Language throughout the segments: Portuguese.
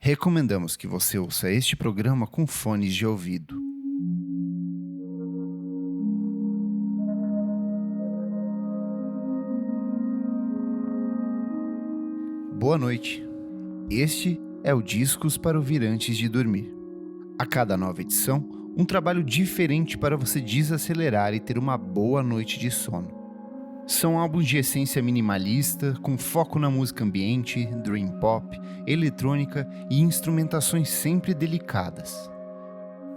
Recomendamos que você ouça este programa com fones de ouvido. Boa noite. Este é o Discos para ouvir antes de dormir. A cada nova edição, um trabalho diferente para você desacelerar e ter uma boa noite de sono. São álbuns de essência minimalista, com foco na música ambiente, dream pop, eletrônica e instrumentações sempre delicadas.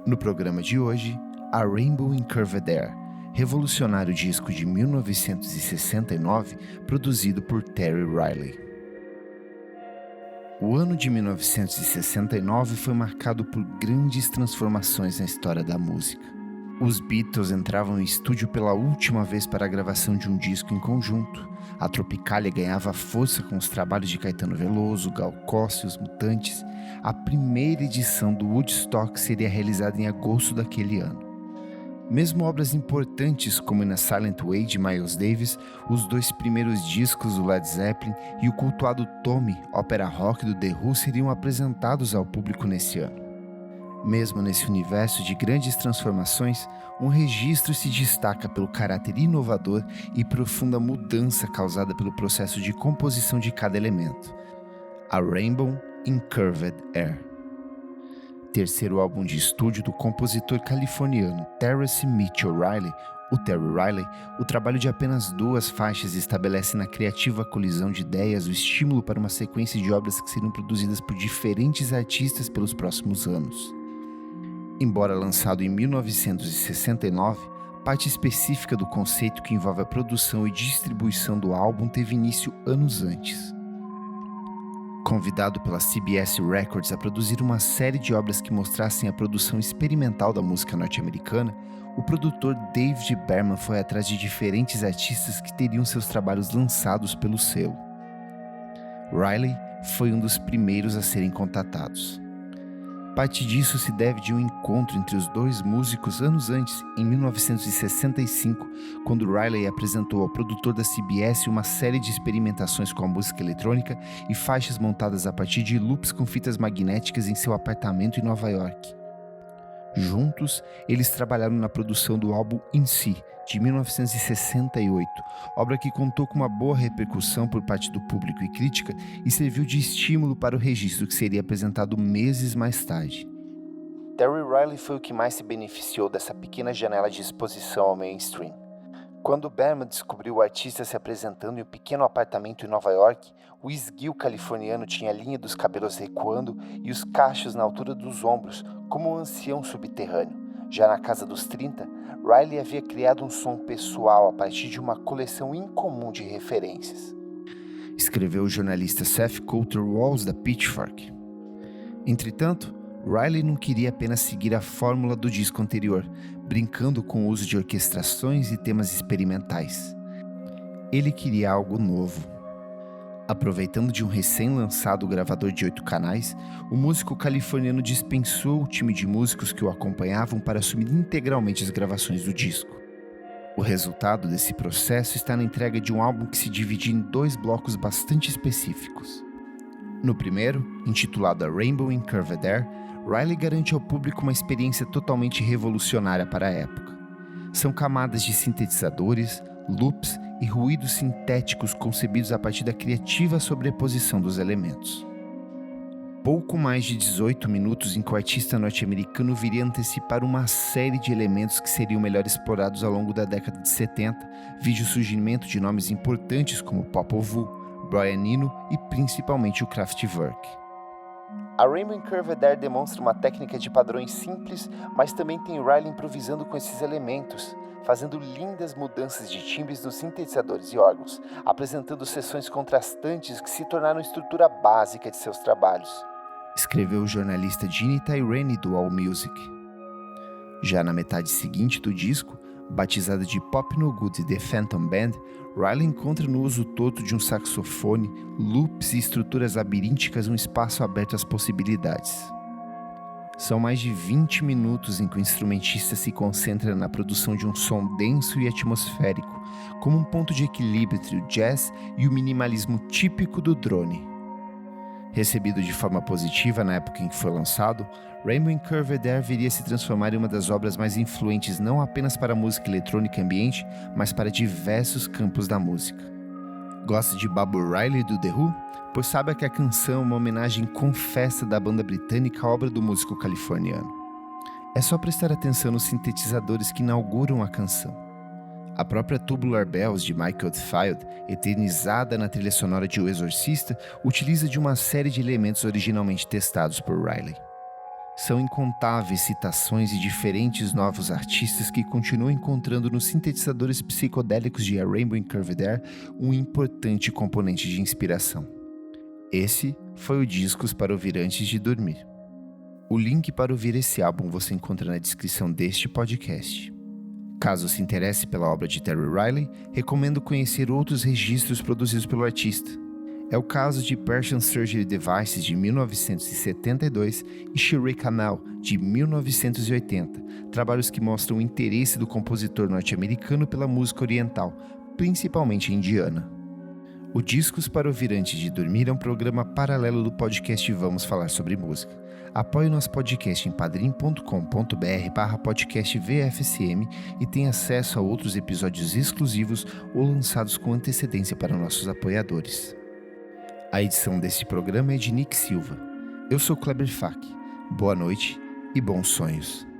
No programa de hoje, A Rainbow in Curved Air, revolucionário disco de 1969, produzido por Terry Riley. O ano de 1969 foi marcado por grandes transformações na história da música. Os Beatles entravam em estúdio pela última vez para a gravação de um disco em conjunto. A Tropicália ganhava força com os trabalhos de Caetano Veloso, Gal Costa e os Mutantes. A primeira edição do Woodstock seria realizada em agosto daquele ano. Mesmo obras importantes como In a Silent Way de Miles Davis, os dois primeiros discos do Led Zeppelin e o cultuado Tommy, ópera rock do The Who, seriam apresentados ao público nesse ano. Mesmo nesse universo de grandes transformações, um registro se destaca pelo caráter inovador e profunda mudança causada pelo processo de composição de cada elemento. A Rainbow in Curved Air. Terceiro álbum de estúdio do compositor californiano Terence Mitchell Riley, o Terry Riley, o trabalho de apenas 2 faixas estabelece na criativa colisão de ideias o estímulo para uma sequência de obras que seriam produzidas por diferentes artistas pelos próximos anos. Embora lançado em 1969, parte específica do conceito que envolve a produção e distribuição do álbum teve início anos antes. Convidado pela CBS Records a produzir uma série de obras que mostrassem a produção experimental da música norte-americana, o produtor David Berman foi atrás de diferentes artistas que teriam seus trabalhos lançados pelo selo. Riley foi um dos primeiros a serem contatados. Parte disso se deve de um encontro entre os dois músicos anos antes, em 1965, quando Riley apresentou ao produtor da CBS uma série de experimentações com a música eletrônica e faixas montadas a partir de loops com fitas magnéticas em seu apartamento em Nova York. Juntos, eles trabalharam na produção do álbum In Si, de 1968, obra que contou com uma boa repercussão por parte do público e crítica e serviu de estímulo para o registro que seria apresentado meses mais tarde. Terry Riley foi o que mais se beneficiou dessa pequena janela de exposição ao mainstream. Quando Berman descobriu o artista se apresentando em um pequeno apartamento em Nova York, o esguio californiano tinha a linha dos cabelos recuando e os cachos na altura dos ombros, como um ancião subterrâneo. Já na casa dos 30, Riley havia criado um som pessoal a partir de uma coleção incomum de referências. Escreveu o jornalista Seth Coulter Walls da Pitchfork. Entretanto, Riley não queria apenas seguir a fórmula do disco anterior, brincando com o uso de orquestrações e temas experimentais. Ele queria algo novo. Aproveitando de um recém-lançado gravador de 8 canais, o músico californiano dispensou o time de músicos que o acompanhavam para assumir integralmente as gravações do disco. O resultado desse processo está na entrega de um álbum que se divide em 2 blocos bastante específicos. No primeiro, intitulado A Rainbow in Curved Air, Riley garante ao público uma experiência totalmente revolucionária para a época. São camadas de sintetizadores, loops e ruídos sintéticos concebidos a partir da criativa sobreposição dos elementos. Pouco mais de 18 minutos em que o artista norte-americano viria antecipar uma série de elementos que seriam melhor explorados ao longo da década de 70, vide o surgimento de nomes importantes como Popol Vuh, Brian Eno e principalmente o Kraftwerk. A Rainbow in Curved Air demonstra uma técnica de padrões simples, mas também tem Riley improvisando com esses elementos, fazendo lindas mudanças de timbres nos sintetizadores e órgãos, apresentando seções contrastantes que se tornaram a estrutura básica de seus trabalhos. Escreveu o jornalista Gene Tyrrell do AllMusic. Já na metade seguinte do disco, batizada de Pop No Good The Phantom Band, Riley encontra no uso todo de um saxofone, loops e estruturas labirínticas um espaço aberto às possibilidades. São mais de 20 minutos em que o instrumentista se concentra na produção de um som denso e atmosférico, como um ponto de equilíbrio entre o jazz e o minimalismo típico do drone. Recebido de forma positiva na época em que foi lançado, Rainbow in Curved Air viria a se transformar em uma das obras mais influentes não apenas para a música eletrônica e ambiente, mas para diversos campos da música. Gosta de Bob O'Reilly do The Who? Pois saiba que a canção é uma homenagem confessa da banda britânica à obra do músico californiano. É só prestar atenção nos sintetizadores que inauguram a canção. A própria Tubular Bells de Michael Oldfield, eternizada na trilha sonora de O Exorcista, utiliza de uma série de elementos originalmente testados por Riley. São incontáveis citações e diferentes novos artistas que continuam encontrando nos sintetizadores psicodélicos de A Rainbow in Curved Air um importante componente de inspiração. Esse foi o Discos para ouvir antes de dormir. O link para ouvir esse álbum você encontra na descrição deste podcast. Caso se interesse pela obra de Terry Riley, recomendo conhecer outros registros produzidos pelo artista. É o caso de Persian Surgery Devices, de 1972, e Shirley Canal, de 1980, trabalhos que mostram o interesse do compositor norte-americano pela música oriental, principalmente indiana. O Discos para ouvir antes de dormir é um programa paralelo do podcast Vamos Falar sobre Música. Apoie o nosso podcast em padrim.com.br/podcastvfsm e tenha acesso a outros episódios exclusivos ou lançados com antecedência para nossos apoiadores. A edição deste programa é de Nick Silva. Eu sou Kleber Fak. Boa noite e bons sonhos.